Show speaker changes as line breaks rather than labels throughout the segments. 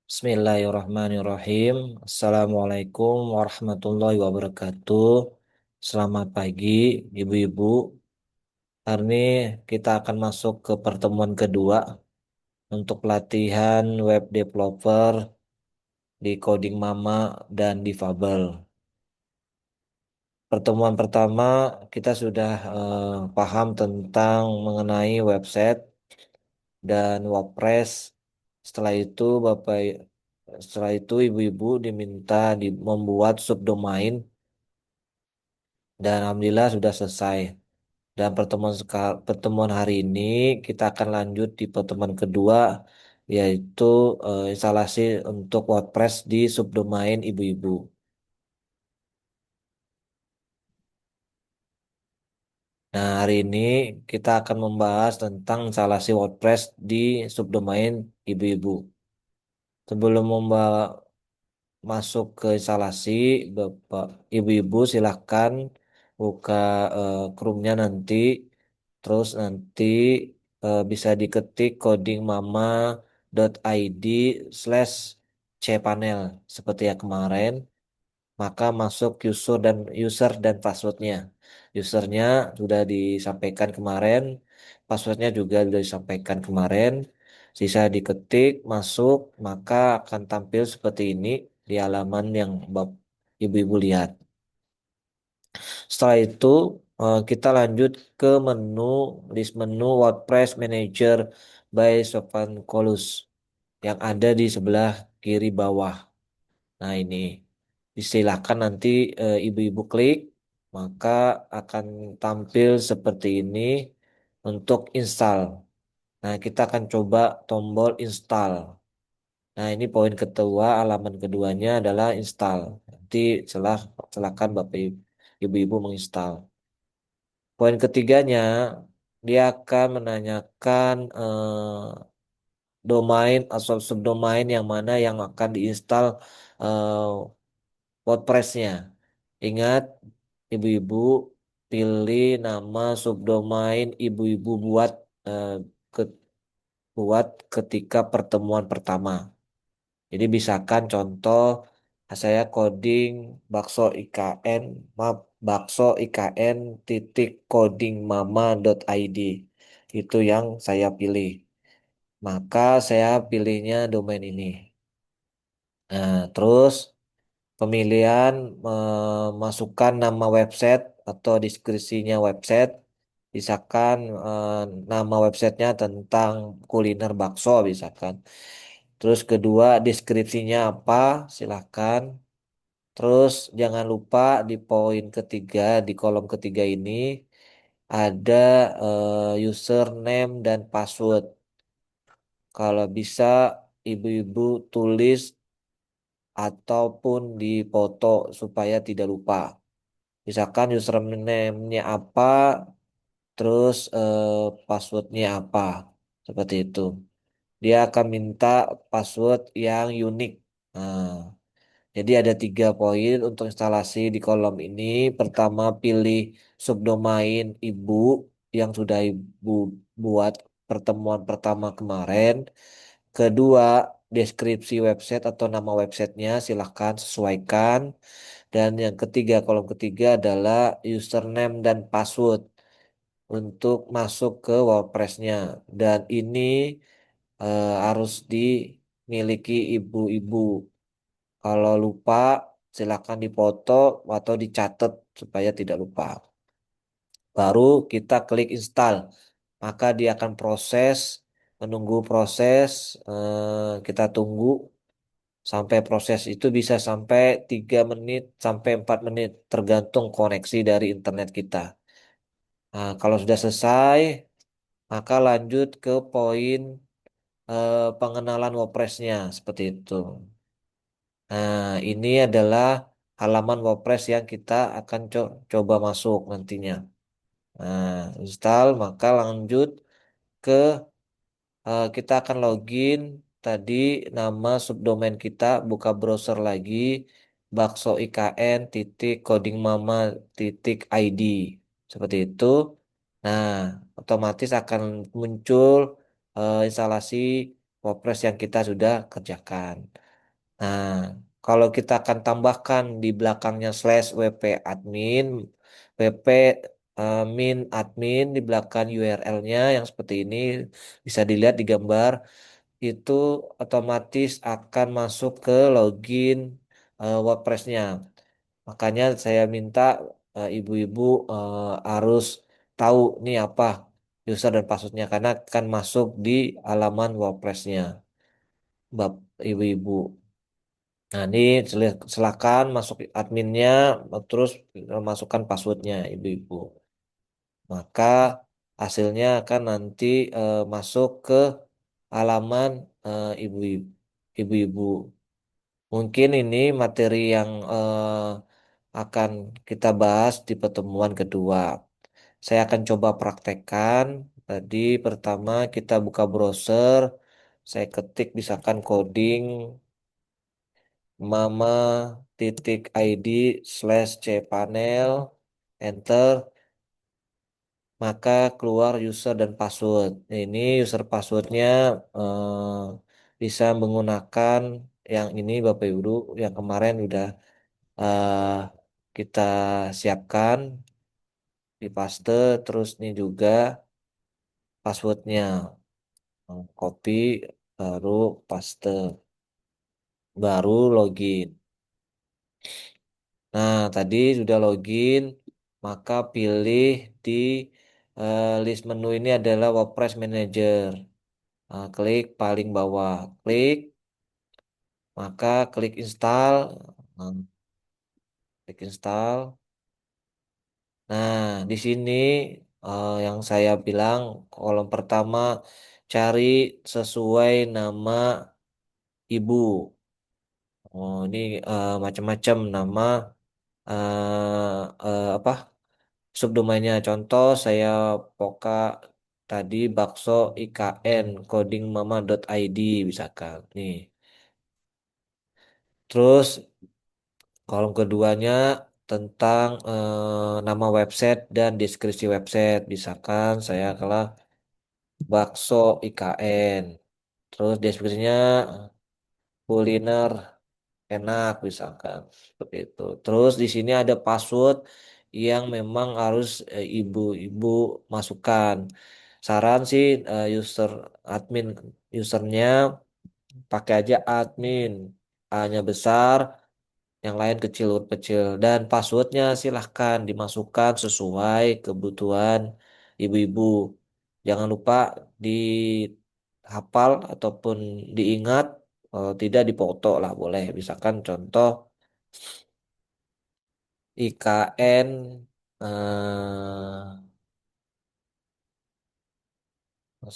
Bismillahirrahmanirrahim. Assalamualaikum warahmatullahi wabarakatuh. Selamat pagi, ibu-ibu. Hari ini kita akan masuk ke pertemuan kedua untuk latihan web developer di Coding Mama dan Difabel. Pertemuan pertama kita sudah paham tentang mengenai website dan WordPress. Setelah itu setelah itu ibu-ibu diminta membuat subdomain dan alhamdulillah sudah selesai. Dan pertemuan hari ini kita akan lanjut di pertemuan kedua yaitu instalasi untuk WordPress di subdomain ibu-ibu. Nah, hari ini kita akan membahas tentang instalasi WordPress di subdomain ibu-ibu. Sebelum masuk ke instalasi, Bapak Ibu-ibu silahkan buka Chrome-nya nanti, terus nanti bisa diketik codingmama.id/cpanel seperti yang kemarin, maka masuk user dan passwordnya. Usernya sudah disampaikan kemarin, passwordnya juga sudah disampaikan kemarin. Sisa diketik, masuk, maka akan tampil seperti ini di halaman yang ibu-ibu lihat. Setelah itu kita lanjut ke list menu WordPress Manager by Sofan Kolus yang ada di sebelah kiri bawah. Nah ini silakan nanti ibu-ibu klik, maka akan tampil seperti ini untuk install. Nah kita akan coba tombol install. Nah, ini poin kedua, halaman keduanya adalah install. Nanti silakan Bapak Ibu-ibu menginstal. Poin ketiganya, dia akan menanyakan domain atau subdomain yang mana yang akan diinstal eh, WordPress-nya. Ingat, ibu-ibu pilih nama subdomain ibu-ibu eh, ke- buat ketika pertemuan pertama. Jadi misalkan contoh saya coding bakso IKN, maaf, bakso IKN titik coding mama.id. Itu yang saya pilih. Maka saya pilihnya domain ini. Nah, terus pemilihan memasukkan nama website atau deskripsinya website. Misalkan nama websitenya tentang kuliner bakso, misalkan. Terus kedua, deskripsinya apa? Silahkan. Terus jangan lupa di poin ketiga, di kolom ketiga ini ada username dan password. Kalau bisa ibu-ibu tulis ataupun di foto supaya tidak lupa. Misalkan username-nya apa, terus passwordnya apa. Seperti itu. Dia akan minta password yang unik. Nah, jadi ada 3 poin untuk instalasi di kolom ini. Pertama, pilih subdomain ibu yang sudah ibu buat pertemuan pertama kemarin. Kedua, deskripsi website atau nama websitenya silahkan sesuaikan. Dan yang ketiga, kolom ketiga adalah username dan password untuk masuk ke WordPress-nya. Dan ini harus dimiliki ibu-ibu. Kalau lupa, silakan dipoto atau dicatat supaya tidak lupa. Baru kita klik install. Maka dia akan menunggu proses, kita tunggu sampai proses itu bisa sampai 3 menit sampai 4 menit, tergantung koneksi dari internet kita. Nah, kalau sudah selesai, maka lanjut ke poin pengenalan WordPress-nya, seperti itu. Nah, ini adalah halaman WordPress yang kita akan coba masuk nantinya. Nah, install, maka lanjut ke kita akan login tadi nama subdomain kita, buka browser lagi, bakso IKN titik coding mama titik ID. Seperti itu. Nah, otomatis akan muncul instalasi WordPress yang kita sudah kerjakan. Nah, kalau kita akan tambahkan di belakangnya slash wp admin, wp min admin di belakang URL-nya yang seperti ini bisa dilihat di gambar itu otomatis akan masuk ke login WordPress-nya. Makanya saya minta ibu-ibu harus tahu nih apa user dan passwordnya karena akan masuk di halaman WordPress-nya, ibu-ibu. Nah, ini silakan masuk adminnya, terus masukkan passwordnya, ibu-ibu. Maka hasilnya akan nanti masuk ke halaman ibu-ibu. Ibu-ibu. Mungkin ini materi yang akan kita bahas di pertemuan kedua. Saya akan coba praktekkan. Tadi pertama kita buka browser, saya ketik misalkan coding mama titik id slash cpanel, enter, maka keluar user dan password. Nah, ini user passwordnya bisa menggunakan yang ini Bapak Ibu, yang kemarin udah eh, kita siapkan di paste, terus ini juga passwordnya. Copy, baru paste, baru login. Nah, tadi sudah login, maka pilih di list menu ini adalah WordPress Manager. Nah, klik paling bawah, klik, maka klik install. Nah, klik install. Nah, di sini yang saya bilang kolom pertama cari sesuai nama ibu. Oh, ini macam-macam nama apa subdomainnya. Contoh saya Poka tadi bakso IKN codingmama.id misalkan. Nih. Terus kolom keduanya tentang nama website dan deskripsi website. Misalkan saya kalah bakso IKN. Terus deskripsinya kuliner enak misalkan seperti itu. Terus di sini ada password yang memang harus ibu-ibu masukkan. Saran sih user admin usernya pakai aja admin. A-nya besar, yang lain kecil huruf kecil dan passwordnya silahkan dimasukkan sesuai kebutuhan ibu-ibu. Jangan lupa dihafal ataupun diingat, kalau tidak dipoto lah boleh. Misalkan contoh IKN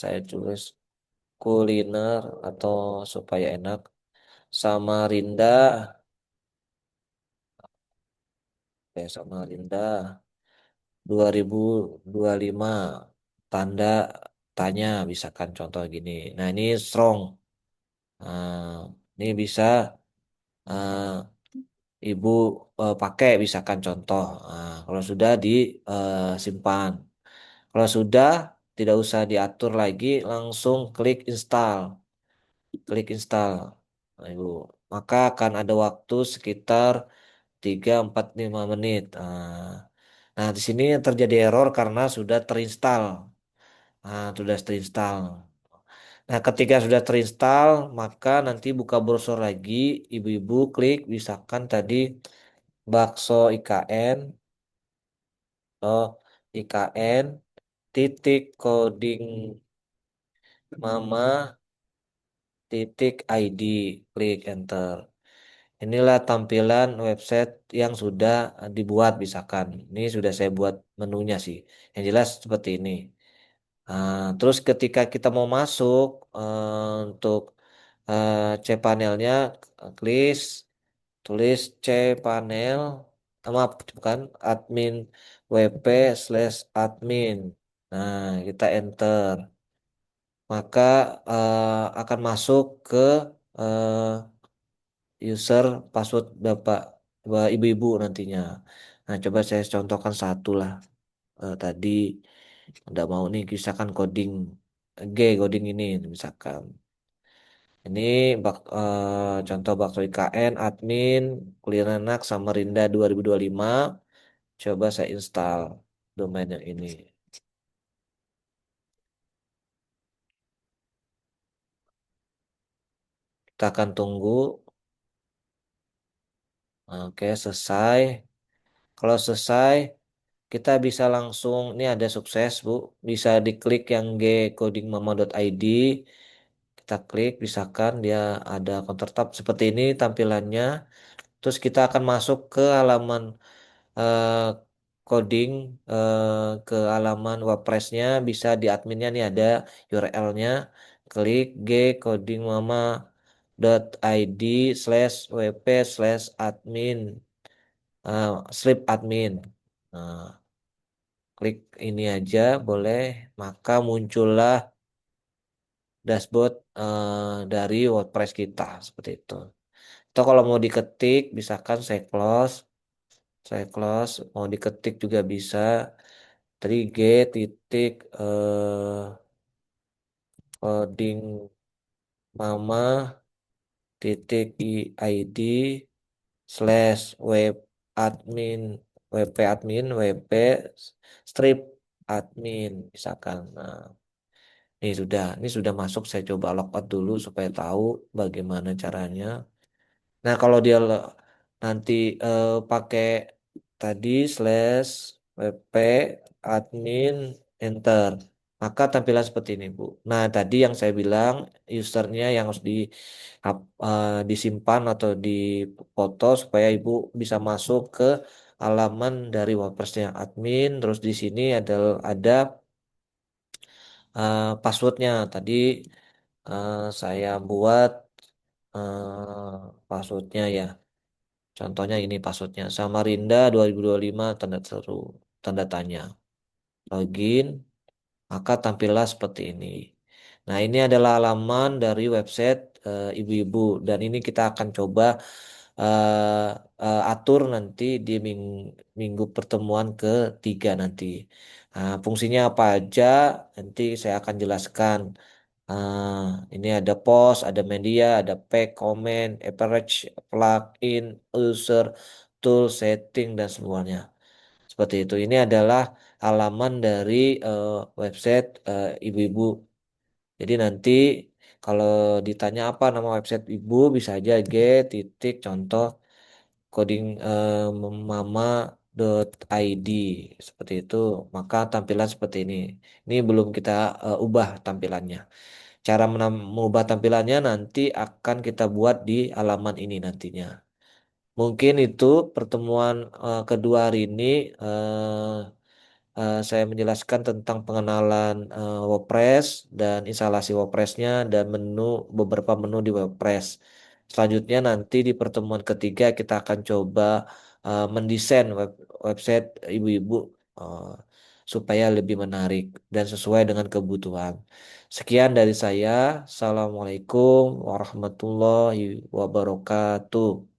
saya tulis kuliner atau supaya enak Samarinda, Samarinda 2025 tanda tanya misalkan contoh gini. Nah, ini strong. Ini bisa eh, ibu pakai misalkan contoh. Kalau sudah disimpan. Kalau sudah tidak usah diatur lagi, langsung klik install. Klik install. Nah, ibu. Maka akan ada waktu sekitar 3-4-5 menit. Nah, di sini terjadi error karena sudah terinstall. Nah, sudah terinstall. Nah, ketika sudah terinstall, maka nanti buka browser lagi, ibu-ibu klik misalkan tadi bakso IKN, oh IKN titik coding mama titik ID, klik enter. Inilah tampilan website yang sudah dibuat misalkan. Ini sudah saya buat menunya sih. Yang jelas seperti ini. Terus ketika kita mau masuk untuk cPanelnya, klik tulis cPanel, maaf bukan admin wp slash admin. Nah, kita enter. Maka akan masuk ke eh, user password Bapak, Ibu-ibu nantinya. Nah, coba saya contohkan satu lah. Tadi udah mau nih misalkan coding coding ini misalkan. Ini contoh bakso IKN, admin, Kulinenak, Samarinda 2025. Coba saya install domain yang ini. Kita akan tunggu. Oke, selesai. Kalau selesai, kita bisa langsung, ini ada sukses, Bu. Bisa diklik yang gcodingmama.id. Kita klik, misalkan dia ada countertop seperti ini tampilannya. Terus kita akan masuk ke halaman eh, coding, ke halaman WordPress-nya. Bisa di adminnya nih ada URL-nya. Klik gcodingmama.id/wp/admin, slip admin. Nah, klik ini aja boleh, maka muncullah dashboard dari WordPress kita seperti itu. Atau kalau mau diketik, misalkan saya close, mau diketik juga bisa. Tadi g titik coding mama titik id slash web admin wp admin wp strip admin misalkan. Nah, ini sudah masuk. Saya coba logout dulu supaya tahu bagaimana caranya. Nah, kalau dia nanti pakai tadi slash wp admin enter, maka tampilan seperti ini, Bu. Nah, tadi yang saya bilang usernya yang harus disimpan atau dipoto supaya Ibu bisa masuk ke halaman dari WordPress-nya admin. Terus di sini ada passwordnya. Tadi saya buat passwordnya ya. Contohnya ini passwordnya Samarinda 2025 tanda seru tanda tanya. Login, maka tampillah seperti ini. Nah, ini adalah halaman dari website ibu-ibu dan ini kita akan coba eh, atur nanti di minggu pertemuan ketiga nanti. Nah, fungsinya apa aja nanti saya akan jelaskan. Ah, ini ada post, ada media, ada pack, comment, average, plugin, user, tool, setting, dan semuanya. Seperti itu. Ini adalah halaman dari website ibu-ibu. Jadi nanti kalau ditanya apa nama website ibu, bisa aja titik contoh coding mama.id seperti itu. Maka tampilan seperti ini. Ini belum kita ubah tampilannya. Cara mengubah tampilannya nanti akan kita buat di halaman ini nantinya. Mungkin itu pertemuan kedua hari ini. eh, saya menjelaskan tentang pengenalan WordPress dan instalasi WordPress-nya dan beberapa menu di WordPress. Selanjutnya nanti di pertemuan ketiga kita akan coba mendesain website ibu-ibu eh, supaya lebih menarik dan sesuai dengan kebutuhan. Sekian dari saya. Assalamualaikum warahmatullahi wabarakatuh.